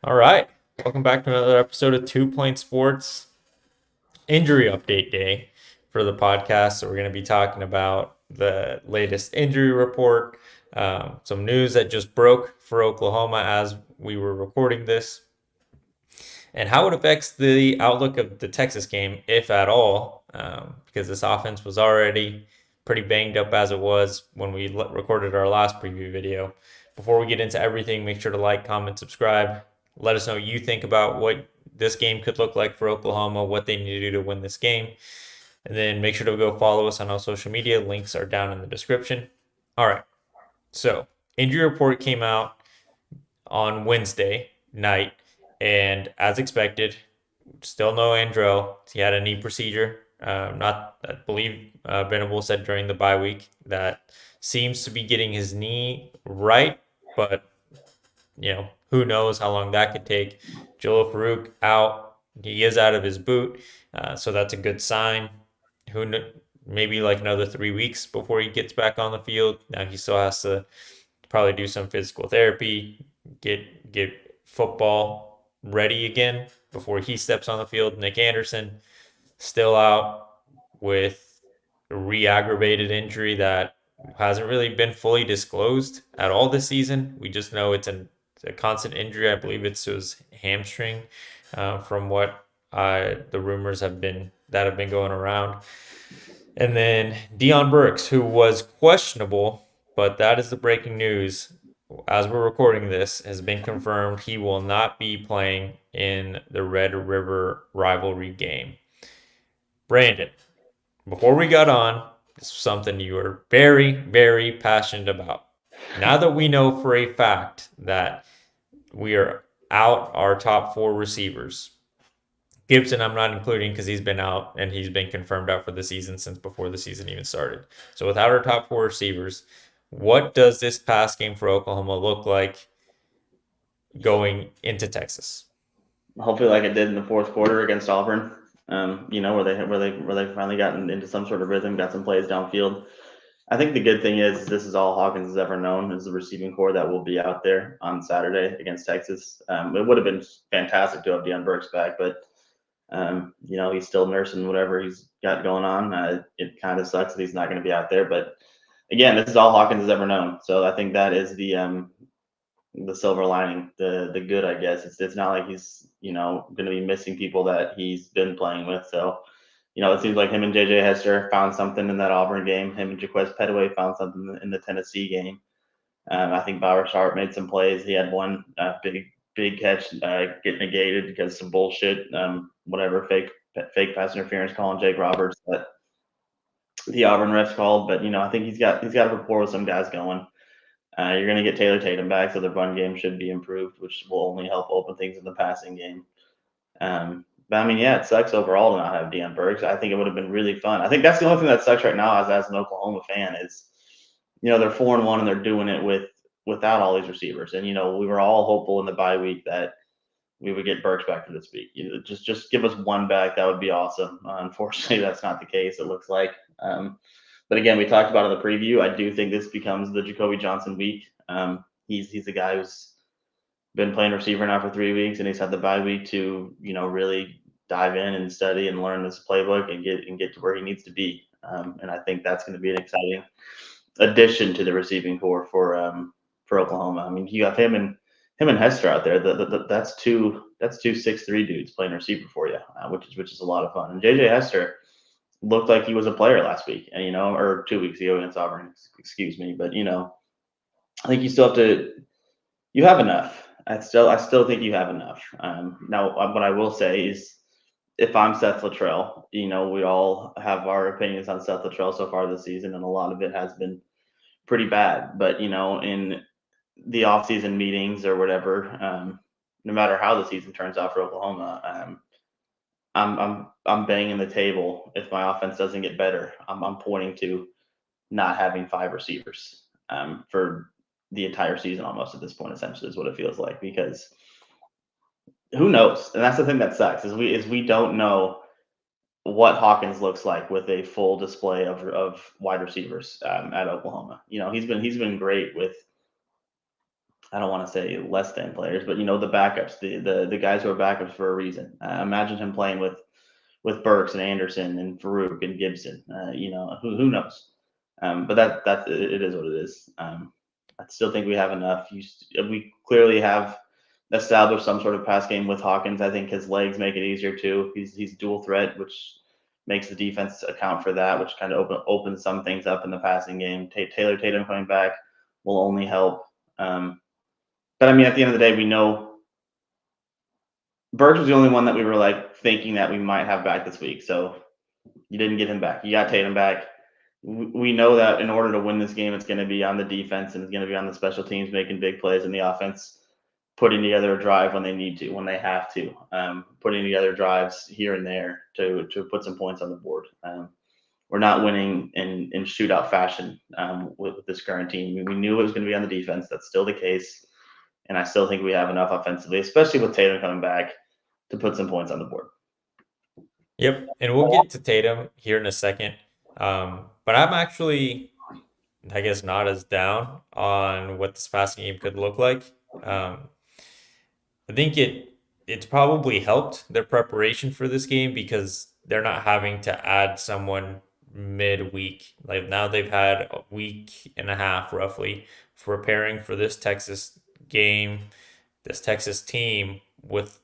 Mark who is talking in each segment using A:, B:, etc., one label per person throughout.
A: All right. Welcome back to another episode of Two Plane Sports Injury Update Day for the podcast. So, we're going to be talking about the latest injury report, some news that just broke for Oklahoma as we were recording this, and how it affects the outlook of the Texas game, if at all, because this offense was already pretty banged up as it was when we recorded our last preview video. Before we get into everything, make sure to like, comment, subscribe. Let us know what you think about what this game could look like for Oklahoma, what they need to do to win this game. And then make sure to go follow us on all social media. Links are down in the description. All right. So, injury report came out on Wednesday night, and as expected, still no Andrell. He had a knee procedure. Not, I believe Venable said during the bye week that seems to be getting his knee right, but who knows how long that could take. Joel Farouk out. He is out of his boot, so that's a good sign. Who maybe like another 3 weeks before he gets back on the field. Now he still has to probably do some physical therapy, get football ready again before he steps on the field. Nick Anderson still out with a re-aggravated injury that hasn't really been fully disclosed at all this season. We just know it's a constant injury. I believe it's his hamstring, from what the rumors have been going around. And then Dion Burks, who was questionable, but that is the breaking news. As we're recording this, has been confirmed he will not be playing in the Red River rivalry game. Brandon, before we got on, this is something you are very, very passionate about. Now that we know for a fact that we are out our top four receivers, Gibson, I'm not including because he's been out and he's been confirmed out for the season since before the season even started. So without our top four receivers, what does this pass game for Oklahoma look like going into Texas?
B: Hopefully like it did in the fourth quarter against Auburn. Where they finally gotten into some sort of rhythm, got some plays downfield. I think the good thing is this is all Hawkins has ever known is the receiving core that will be out there on Saturday against Texas. It would have been fantastic to have Dion Burks back, but he's still nursing whatever he's got going on. It kind of sucks that he's not going to be out there, but again, this is all Hawkins has ever known. So I think that is the silver lining, the good, I guess. It's not like he's going to be missing people that he's been playing with. So it seems like him and JJ Hester found something in that Auburn game. Him and Jaquez Petaway found something in the Tennessee game. I think Bauer Sharp made some plays. He had one big catch get negated because some bullshit, whatever fake pass interference calling Jake Roberts that the Auburn refs called. But I think he's got a rapport with some guys going. You're going to get Taylor Tatum back, so their run game should be improved, which will only help open things in the passing game. But I mean, yeah, it sucks overall to not have Dion Burks. I think it would have been really fun. I think that's the only thing that sucks right now as an Oklahoma fan is, they're 4-1 and they're doing it without all these receivers. And we were all hopeful in the bye week that we would get Burks back for this week. Just give us one back, that would be awesome. Unfortunately, that's not the case. It looks like. But again, we talked about in the preview. I do think this becomes the Jacoby Johnson week. He's a guy who's been playing receiver now for 3 weeks, and he's had the bye week to really dive in and study and learn this playbook and get to where he needs to be. And I think that's going to be an exciting addition to the receiving core for Oklahoma. I mean, you got him and Hester out there. That's two 6'3" dudes playing receiver for you, which is a lot of fun. And JJ Hester looked like he was a player last week, and or 2 weeks ago against Auburn. Excuse me, but I think you still have to. You have enough. I still think you have enough. Now, what I will say is, if I'm Seth Luttrell, we all have our opinions on Seth Luttrell so far this season, and a lot of it has been pretty bad. But in the offseason meetings or whatever, no matter how the season turns out for Oklahoma, I'm banging the table. If my offense doesn't get better, I'm pointing to not having five receivers for the entire season almost at this point. Essentially, is what it feels like because who knows? And that's the thing that sucks is we don't know what Hawkins looks like with a full display of wide receivers at Oklahoma. He's been great with I don't want to say less than players, but the backups, the guys who are backups for a reason. Imagine him playing with Burks and Anderson and Farouk and Gibson. Who knows? But that it is what it is. I still think we have enough. We clearly have established some sort of pass game with Hawkins. I think his legs make it easier too. He's dual threat, which makes the defense account for that, which kind of opens some things up in the passing game. Tatum coming back will only help. But I mean, at the end of the day, we know Burks was the only one that we were like thinking that we might have back this week. So you didn't get him back. You got Tatum back. We know that in order to win this game, it's going to be on the defense and it's going to be on the special teams making big plays, and the offense putting together a drive when they need to, when they have to, putting together drives here and there to put some points on the board. We're not winning in shootout fashion with this current team. We knew it was going to be on the defense. That's still the case. And I still think we have enough offensively, especially with Tatum coming back, to put some points on the board.
A: Yep, and we'll get to Tatum here in a second. But I'm actually, I guess, not as down on what this passing game could look like. Um, I think it's probably helped their preparation for this game because they're not having to add someone midweek. Like now they've had a week and a half roughly for preparing for this Texas game, this Texas team with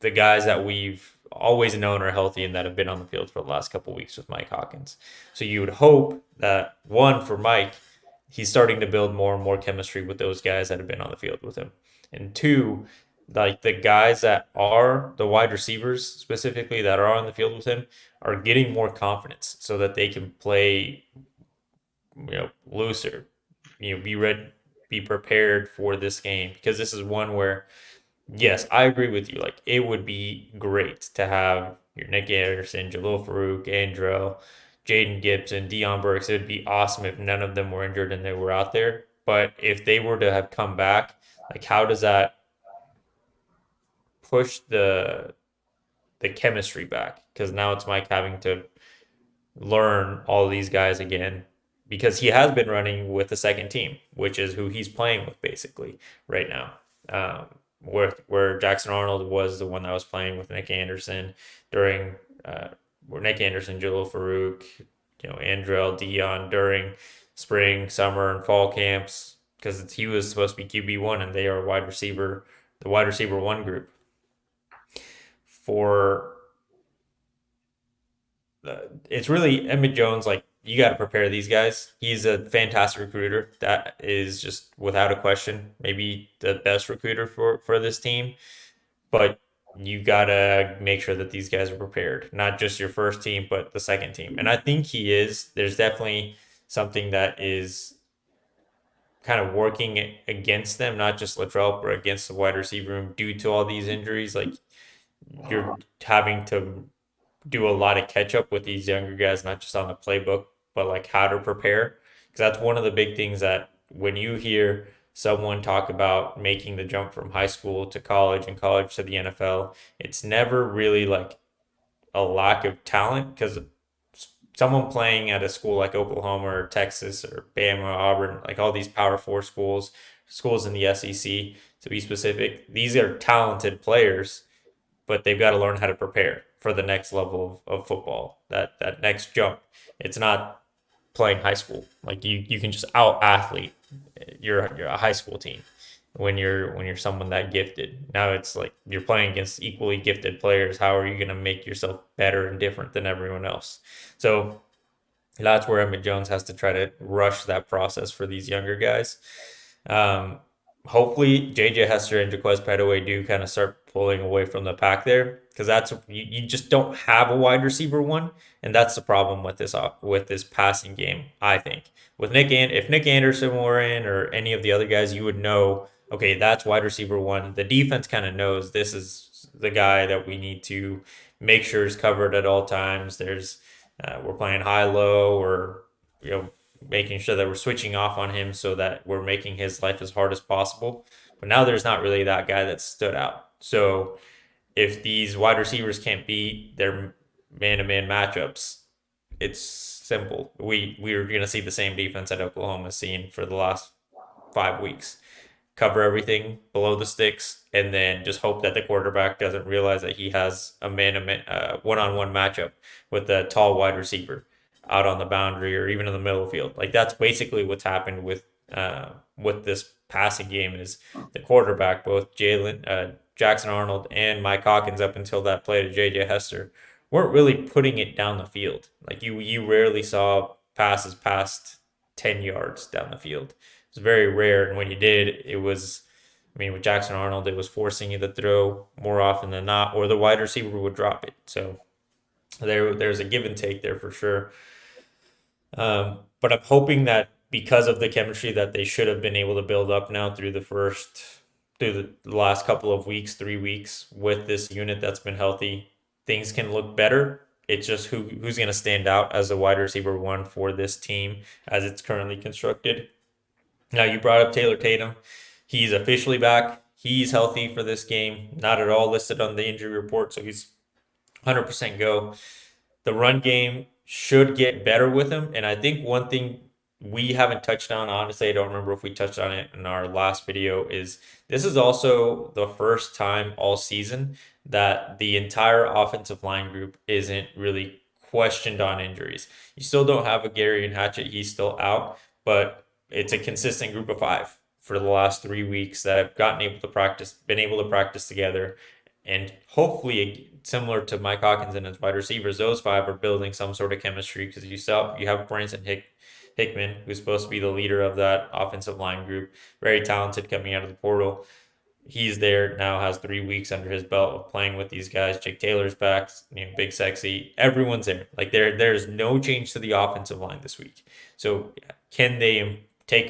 A: the guys that we've always known are healthy and that have been on the field for the last couple of weeks with Mike Hawkins. So you would hope that one for Mike, he's starting to build more and more chemistry with those guys that have been on the field with him. And two, like the guys that are the wide receivers specifically that are on the field with him are getting more confidence so that they can play, looser, be ready, be prepared for this game because this is one where yes, I agree with you. Like it would be great to have your Nick Anderson, Jalil Farouk, Andrell, Jaden Gibson, Dion Burks. It would be awesome if none of them were injured and they were out there. But if they were to have come back, like how does that push the chemistry back? Because now it's Mike having to learn all these guys again because he has been running with the second team, which is who he's playing with basically right now. Where Jackson Arnold was the one that was playing with Nick Anderson during where Nick Anderson, Jalil Farouk, Andrell, Dion during spring, summer, and fall camps because he was supposed to be QB1 and they are the wide receiver one group for it's really Emmett Jones. Like you got to prepare these guys. He's a fantastic recruiter. That is just without a question, maybe the best recruiter for this team. But you gotta make sure that these guys are prepared, not just your first team, but the second team. And I think he is. There's definitely something that is kind of working against them, not just Latrell, but against the wide receiver room due to all these injuries. Like you're having to do a lot of catch up with these younger guys, not just on the playbook, but like how to prepare. Because that's one of the big things that when you hear someone talk about making the jump from high school to college and college to the NFL, it's never really like a lack of talent because someone playing at a school like Oklahoma or Texas or Bama, Auburn, like all these Power Four schools, schools in the SEC to be specific, these are talented players but they've got to learn how to prepare for the next level of football, that next jump. It's not playing high school. Like you can just out athlete you're a high school team when you're someone that gifted. Now it's like you're playing against equally gifted players. How are you going to make yourself better and different than everyone else? So that's where Emmett Jones has to try to rush that process for these younger guys. Um, Hopefully JJ Hester and Jaquez Petaway do kind of start pulling away from the pack there because that's you just don't have a wide receiver one, and that's the problem with this passing game. I think with if Nick Anderson were in or any of the other guys, you would know okay that's wide receiver one. The defense kind of knows this is the guy that we need to make sure is covered at all times. We're playing high low or you know making sure that we're switching off on him so that we're making his life as hard as possible. But now there's not really that guy that stood out. So if these wide receivers can't beat their man-to-man matchups, it's simple. We're going to see the same defense that Oklahoma has seen for the last 5 weeks. cover everything below the sticks, and then just hope that the quarterback doesn't realize that he has a one-on-one matchup with a tall wide receiver out on the boundary or even in the middle of the field. Like that's basically what's happened with this passing game is the quarterback, both Jalen Jackson Arnold and Mike Hawkins up until that play to JJ Hester, weren't really putting it down the field. Like you rarely saw passes past 10 yards down the field. It's very rare, and when you did, it was. I mean, with Jackson Arnold, it was forcing you to throw more often than not, or the wide receiver would drop it. So there's a give and take there for sure. But I'm hoping that because of the chemistry that they should have been able to build up now through the last couple of weeks, 3 weeks with this unit that's been healthy, things can look better. It's just who's going to stand out as the wide receiver one for this team as it's currently constructed. Now you brought up Taylor Tatum. He's officially back. He's healthy for this game. Not at all listed on the injury report, so he's 100% go. The run game should get better with him. And I think one thing we haven't touched on, honestly, I don't remember if we touched on it in our last video, is this is also the first time all season that the entire offensive line group isn't really questioned on injuries. You still don't have a Gary and Hatchett, he's still out, but it's a consistent group of five for the last 3 weeks that have been able to practice together. And hopefully, similar to Mike Hawkins and his wide receivers, those five are building some sort of chemistry because you have Hickman, who's supposed to be the leader of that offensive line group, very talented coming out of the portal. He's there now, has 3 weeks under his belt of playing with these guys. Jake Taylor's back, big sexy. Everyone's there. Like there's no change to the offensive line this week. So can they take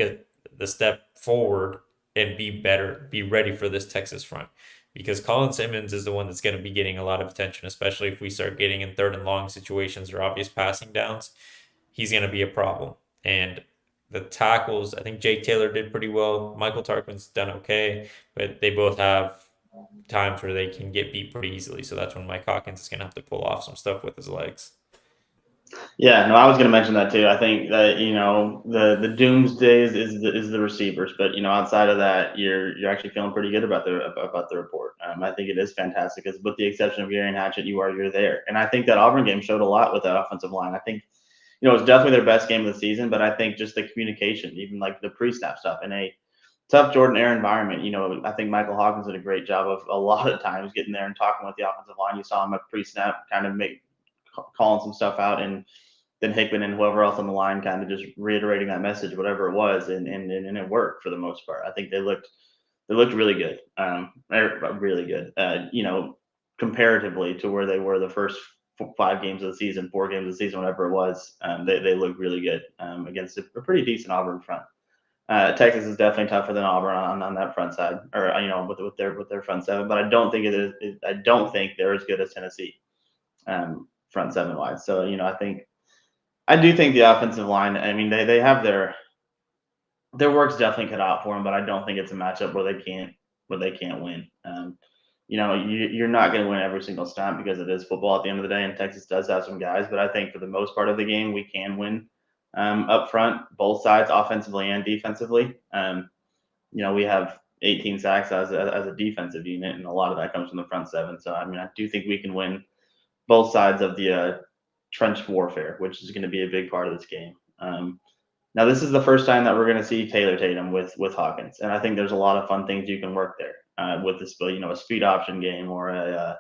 A: the step forward and be better, be ready for this Texas front? Because Colin Simmons is the one that's going to be getting a lot of attention, especially if we start getting in third and long situations or obvious passing downs. He's going to be a problem. And the tackles, I think Jake Taylor did pretty well. Michael Tarquin's done okay, but they both have times where they can get beat pretty easily. So that's when Mike Hawkins is going to have to pull off some stuff with his legs.
B: Yeah, no, I was going to mention that too. I think that the doomsday is the receivers, but outside of that, you're actually feeling pretty good about the report. I think it is fantastic because with the exception of Gary and Hatchett, you're there, and I think that Auburn game showed a lot with that offensive line. I think it's definitely their best game of the season, but I think just the communication, even like the pre-snap stuff in a tough Jordan Air environment. I think Michael Hawkins did a great job of a lot of times getting there and talking with the offensive line. You saw him at pre-snap kind of calling some stuff out, and then Hickman and whoever else on the line kind of just reiterating that message, whatever it was, and it worked for the most part. I think they looked really good, really good. Comparatively to where they were the first 5 games of the season, 4 games of the season, whatever it was, they looked really good against a pretty decent Auburn front. Texas is definitely tougher than Auburn on that front side, or with their front seven. But I don't think it is. I don't think they're as good as Tennessee, front seven wise. So I do think the offensive line. I mean, they have their work's definitely cut out for them, but I don't think it's a matchup where they can't win. You're not going to win every single snap because it is football at the end of the day, and Texas does have some guys. But I think for the most part of the game, we can win up front, both sides, offensively and defensively. We have 18 sacks as a defensive unit, and a lot of that comes from the front seven. So I do think we can win both sides of the trench warfare, which is going to be a big part of this game. Now, this is the first time that we're going to see Taylor Tatum with Hawkins, and I think there's a lot of fun things you can work there with this, a speed option game or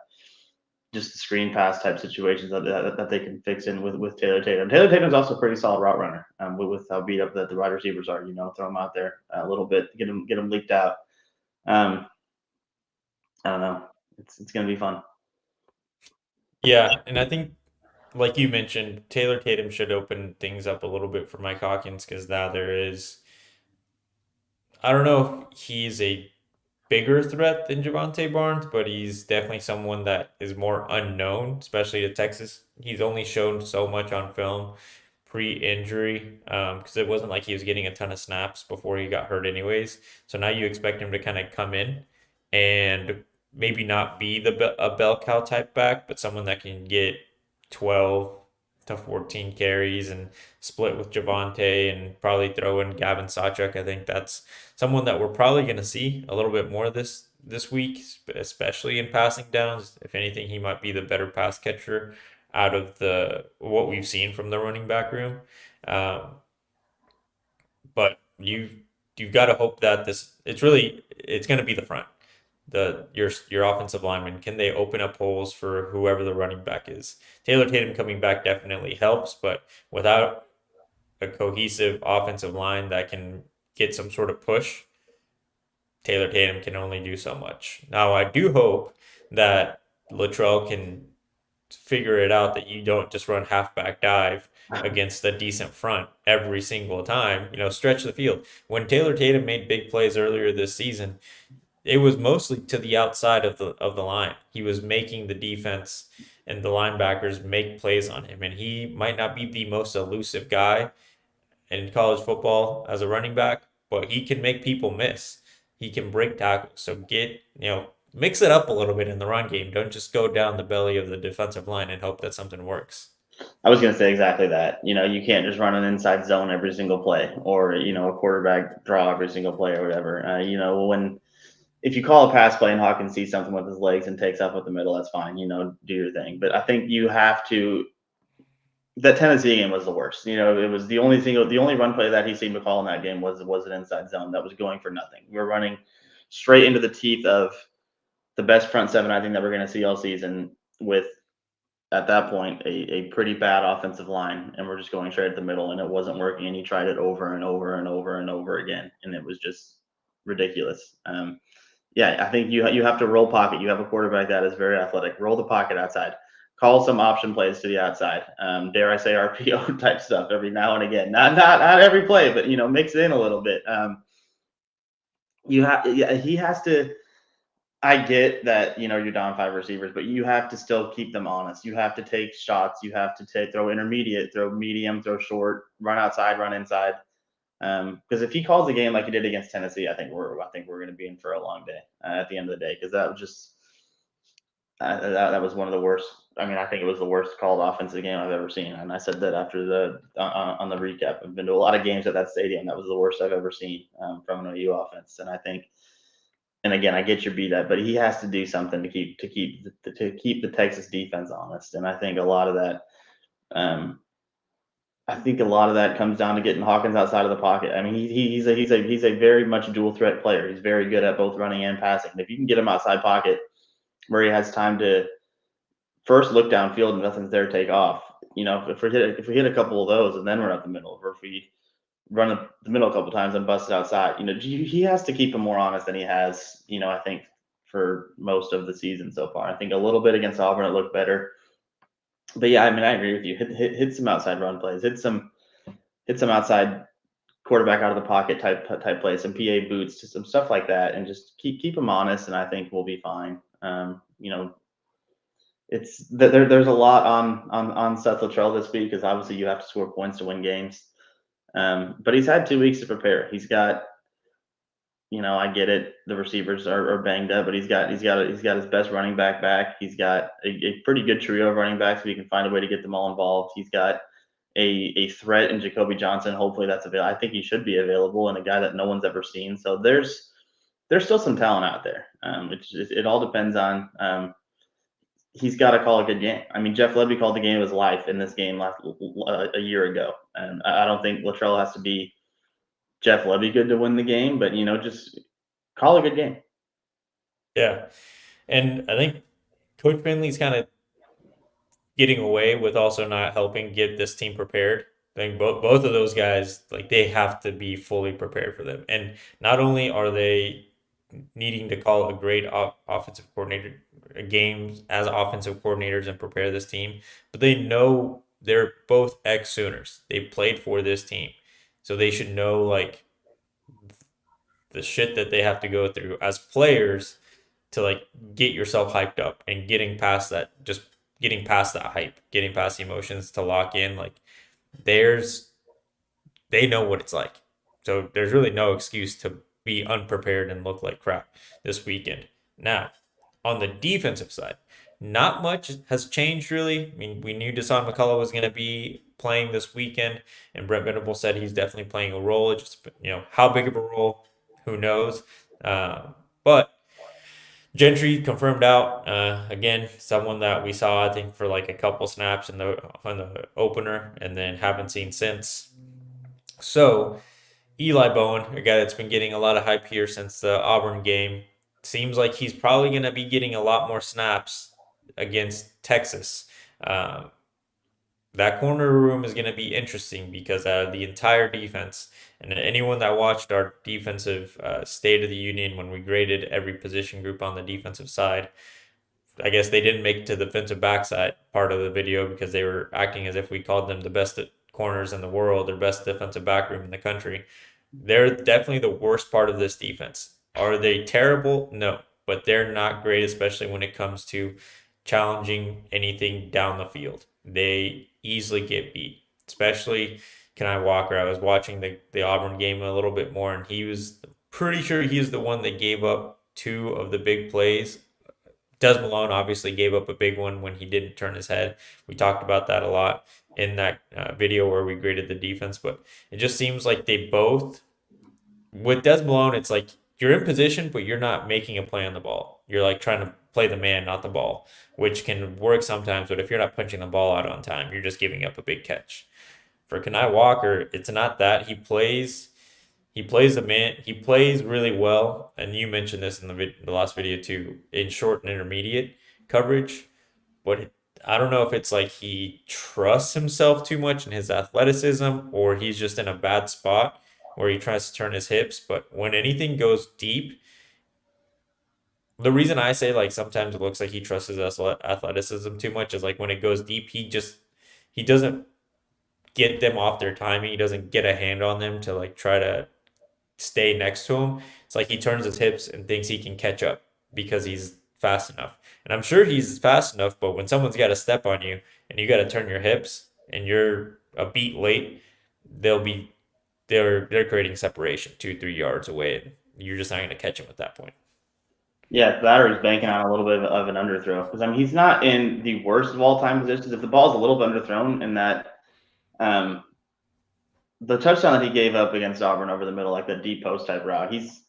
B: just a screen pass type situations that they can fix in with Taylor Tatum. Taylor Tatum's also a pretty solid route runner with how beat up that the wide receivers are. Throw them out there a little bit, get them leaked out. I don't know. It's going to be fun.
A: Yeah, and I think like you mentioned, Taylor Tatum should open things up a little bit for Mike Hawkins because now I don't know if he's a bigger threat than Javante Barnes, but he's definitely someone that is more unknown, especially to Texas. He's only shown so much on film pre-injury because it wasn't like he was getting a ton of snaps before he got hurt anyways. So now you expect him to kind of come in and maybe not be a bell cow type back, but someone that can get 12, to 14 carries and split with Javante and probably throw in Gavin Sawchuk. I think that's someone that we're probably going to see a little bit more this week, especially in passing downs. If anything, he might be the better pass catcher out of the what we've seen from the running back room. Um, but you've got to hope that it's going to be the front. Your offensive linemen, can they open up holes for whoever the running back is? Taylor Tatum coming back definitely helps, but without a cohesive offensive line that can get some sort of push, Taylor Tatum can only do so much. Now I do hope that Latrell can figure it out that you don't just run halfback dive against a decent front every single time. Stretch the field. When Taylor Tatum made big plays earlier this season, it was mostly to the outside of the line. He was making the defense and the linebackers make plays on him, and he might not be the most elusive guy in college football as a running back, but he can make people miss. He can break tackles. So mix it up a little bit in the run game. Don't just go down the belly of the defensive line and hope that something works.
B: I was going to say exactly that. You can't just run an inside zone every single play, or a quarterback draw every single play, or whatever. When if you call a pass play and Hawkins sees something with his legs and takes off with the middle, that's fine. Do your thing. But I think you have to. That Tennessee game was the worst. It was the only run play that he seemed to call in that game was an inside zone that was going for nothing. We were running straight into the teeth of the best front seven I think that we're going to see all season, with at that point a pretty bad offensive line, and we're just going straight at the middle, and it wasn't working. And he tried it over and over and over and over again, and it was just ridiculous. Yeah, I think you have to roll pocket. You have a quarterback that is very athletic. Roll the pocket outside. Call some option plays to the outside. Dare I say RPO type stuff every now and again. Not every play, but mix it in a little bit. He has to. I get that you're down five receivers, but you have to still keep them honest. You have to take shots. You have to throw intermediate, throw medium, throw short, run outside, run inside. Because if he calls the game like he did against Tennessee, I think we're going to be in for a long day at the end of the day, because that was just that was one of the worst. I mean, I think it was the worst called offensive game I've ever seen, and I said that after on the recap. I've been to a lot of games at that stadium. That was the worst I've ever seen from an OU offense, and I think. And again, I get your beat up, but he has to do something to keep the Texas defense honest, and I think a lot of that comes down to getting Hawkins outside of the pocket. I mean, he's a very much dual threat player. He's very good at both running and passing. And if you can get him outside pocket where he has time to first look downfield and nothing's there, take off. If we hit a couple of those and then run up the middle, or if we run up the middle a couple of times and bust it outside, he has to keep him more honest than he has. I think for most of the season so far. I think a little bit against Auburn it looked better. But yeah, I mean, I agree with you. Hit some outside run plays. Hit some outside quarterback out of the pocket type plays, some PA boots, to some stuff like that, and just keep them honest, and I think we'll be fine. There's a lot on Seth Luttrell this week, because obviously you have to score points to win games. But he's had 2 weeks to prepare. He's got, I get it. The receivers are banged up, but he's got his best running back. He's got a pretty good trio of running backs, so he can find a way to get them all involved. He's got a threat in Jacoby Johnson. Hopefully that's available. I think he should be available, and a guy that no one's ever seen. So there's still some talent out there. It all depends on. He's got to call a good game. I mean, Jeff Lebby called the game of his life in this game a year ago, and I don't think Luttrell has to be Jeff Lebby good to win the game, but just call a good game.
A: Yeah, and I think Coach Finley's kind of getting away with also not helping get this team prepared. I think both of those guys, like, they have to be fully prepared for them. And not only are they needing to call a great offensive coordinator games as offensive coordinators and prepare this team, but they know they're both ex Sooners. They played for this team, so they should know, like, the shit that they have to go through as players to, like, get yourself hyped up and getting past that hype, getting past the emotions to lock in. Like, there's they know what it's like. So there's really no excuse to be unprepared and look like crap this weekend. Now, on the defensive side, Not much has changed really. I mean, we knew Deshaun McCullough was going to be playing this weekend, and Brent Venable said he's definitely playing a role. It just, how big of a role, who knows? But Gentry confirmed out again, someone that we saw I think for like a couple snaps in the opener, and then haven't seen since. So Eli Bowen, a guy that's been getting a lot of hype here since the Auburn game, seems like he's probably going to be getting a lot more snaps against Texas. Um, that corner room is going to be interesting because out of the entire defense, and anyone that watched our defensive State of the Union when we graded every position group on the defensive side, I guess they didn't make it to the defensive backside part of the video because they were acting as if we called them the best corners in the world or best defensive back room in the country. They're definitely the worst part of this defense. Are they terrible? No, but they're not great, especially when it comes to challenging anything down the field. They easily get beat, especially Kenai Walker. I was watching the Auburn game a little bit more, and he was pretty sure he's the one that gave up two of the big plays. Des Malone obviously gave up a big one when he didn't turn his head. We talked about that a lot in that video where we graded the defense, but it just seems like they both, with Des Malone, it's like you're in position, but you're not making a play on the ball. You're like trying to play the man, not the ball, which can work sometimes, but if you're not punching the ball out on time, you're just giving up a big catch. For Kenai Walker, it's not that. He plays the man. He plays really well, and you mentioned this in the last video too, in short and intermediate coverage. But I don't know if it's like he trusts himself too much in his athleticism, or he's just in a bad spot where he tries to turn his hips. But when anything goes deep, the reason I say like sometimes it looks like he trusts his athleticism too much is like when it goes deep, he doesn't get them off their timing. He doesn't get a hand on them to like try to stay next to him. It's like he turns his hips and thinks he can catch up because he's fast enough. And I'm sure he's fast enough, but when someone's got to step on you and you got to turn your hips and you're a beat late, they'll be they're creating separation 2-3 yards away, and you're just not going to catch him at that point.
B: Yeah, Batter's banking on a little bit of an underthrow because I mean he's not in the worst of all time positions. If the ball's a little bit underthrown in that, the touchdown that he gave up against Auburn over the middle, like the deep post type route, he's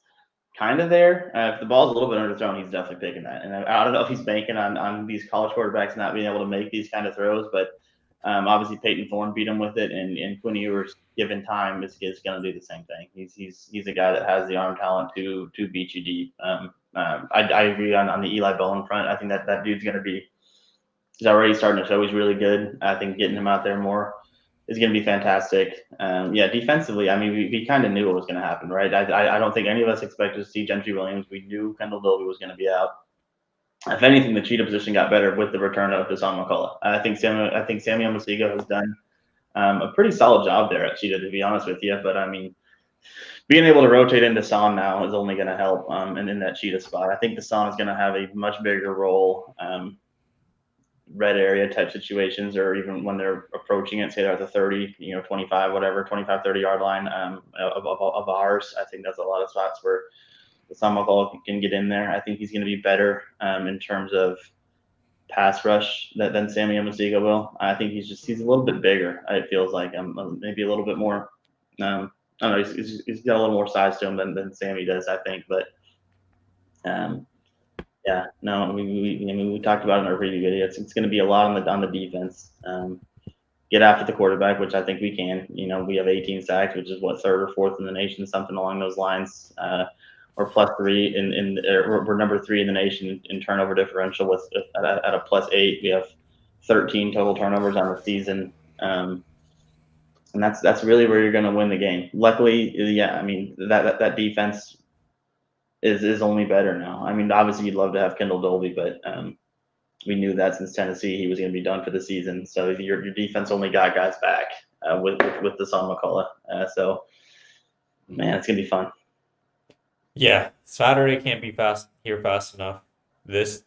B: kind of there. If the ball's a little bit underthrown, he's definitely picking that. And I don't know if he's banking on these college quarterbacks not being able to make these kind of throws, but obviously Peyton Thorne beat him with it, and Quinn Ewers, given time, is going to do the same thing. He's a guy that has the arm talent to beat you deep. I agree on the Eli Bowen front. I think that dude's going to be. He's already starting to show he's really good. I think getting him out there more is going to be fantastic. Yeah, defensively, I mean, we kind of knew what was going to happen, right? I don't think any of us expected to see Gentry Williams. We knew Kendall Dolby was going to be out. If anything, the cheetah position got better with the return of Deshaun McCullough. I think Samuel Masigo has done a pretty solid job there at cheetah, to be honest with you. But I mean, being able to rotate into Son now is only going to help. And in that cheetah spot, I think the Son is going to have a much bigger role. Red area type situations, or even when they're approaching it, say they're at the 30, 25, whatever, 25, 30 yard line of ours. I think that's a lot of spots where the Samagol can get in there. I think he's going to be better in terms of pass rush than Sammy Masiga will. I think he's a little bit bigger. It feels like maybe a little bit more. I don't know. He's got a little more size to him than Sammy does, I think. But um, yeah, no, we talked about it in our preview video. It's going to be a lot on the defense. Get after the quarterback, which I think we can. We have 18 sacks, which is what, third or fourth in the nation, something along those lines. Or +3 we're number 3 in the nation in turnover differential with at a +8. We have 13 total turnovers on the season. And that's really where you're going to win the game. Luckily, yeah, I mean that defense is only better now. I mean, obviously you'd love to have Kendall Dolby, but we knew that since Tennessee he was going to be done for the season. So your defense only got guys back with Deshaun McCullough. So man, it's gonna be fun.
A: Yeah, Saturday can't be fast enough. This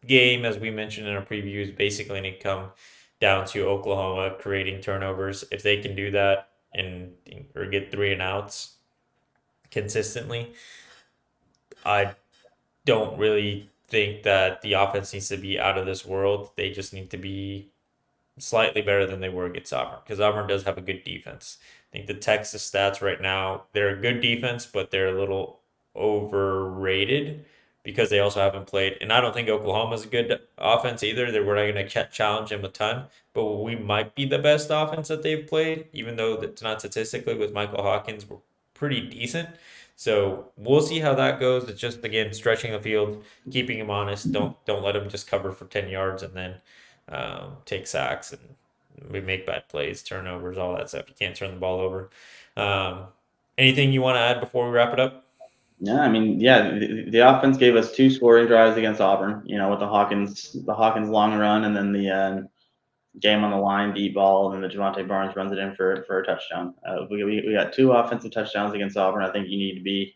A: game, as we mentioned in our preview, is basically going to come down to Oklahoma creating turnovers. If they can do that and or get 3 and outs consistently, I don't really think that the offense needs to be out of this world. They just need to be slightly better than they were against Auburn because Auburn does have a good defense. I think the Texas stats right now, they're a good defense, but they're a little overrated because they also haven't played. And I don't think Oklahoma's a good offense either. We're not going to challenge them a ton, but we might be the best offense that they've played, even though it's not statistically with Michael Hawkins. We're pretty decent. So we'll see how that goes. It's just again stretching the field, keeping him honest. Don't let him just cover for 10 yards and then take sacks and we make bad plays, turnovers, all that stuff. You can't turn the ball over. Um, Anything you want to add before we wrap it up?
B: Yeah, I mean, yeah, the offense gave us 2 scoring drives against Auburn. With the Hawkins long run, and then the game on the line, deep ball, and then the Javante Barnes runs it in for a touchdown. We got 2 offensive touchdowns against Auburn. I think you need to be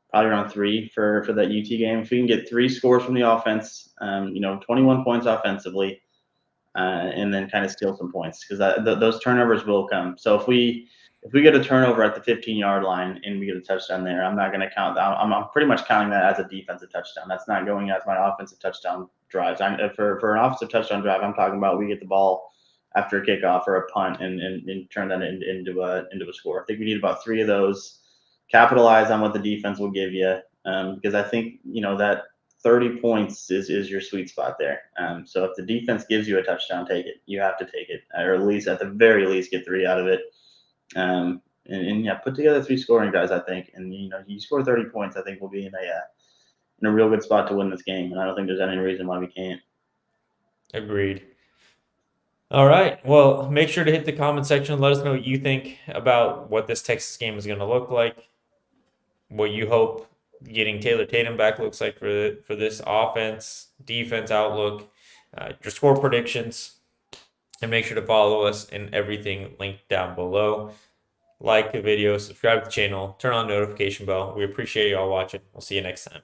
B: probably around 3 for that UT game. If we can get 3 scores from the offense, 21 points offensively, and then kind of steal some points because those turnovers will come. So if we get a turnover at the 15-yard line and we get a touchdown there, I'm not going to count that. I'm pretty much counting that as a defensive touchdown. That's not going as my offensive touchdown drives. For an offensive touchdown drive, I'm talking about we get the ball after a kickoff or a punt and turn that into a score. I think we need about 3 of those. Capitalize on what the defense will give you, because I think that 30 points is your sweet spot there. So if the defense gives you a touchdown, take it. You have to take it, or at the very least get 3 out of it. And yeah, put together 3 scoring guys, I think. And you score 30 points, I think we'll be in a real good spot to win this game. And I don't think there's any reason why we can't.
A: Agreed. All right. Well, make sure to hit the comment section. Let us know what you think about what this Texas game is going to look like. What you hope getting Taylor Tatum back looks like for this offense, defense outlook, your score predictions, and make sure to follow us in everything linked down below. Like the video, subscribe to the channel, turn on the notification bell. We appreciate you all watching. We'll see you next time.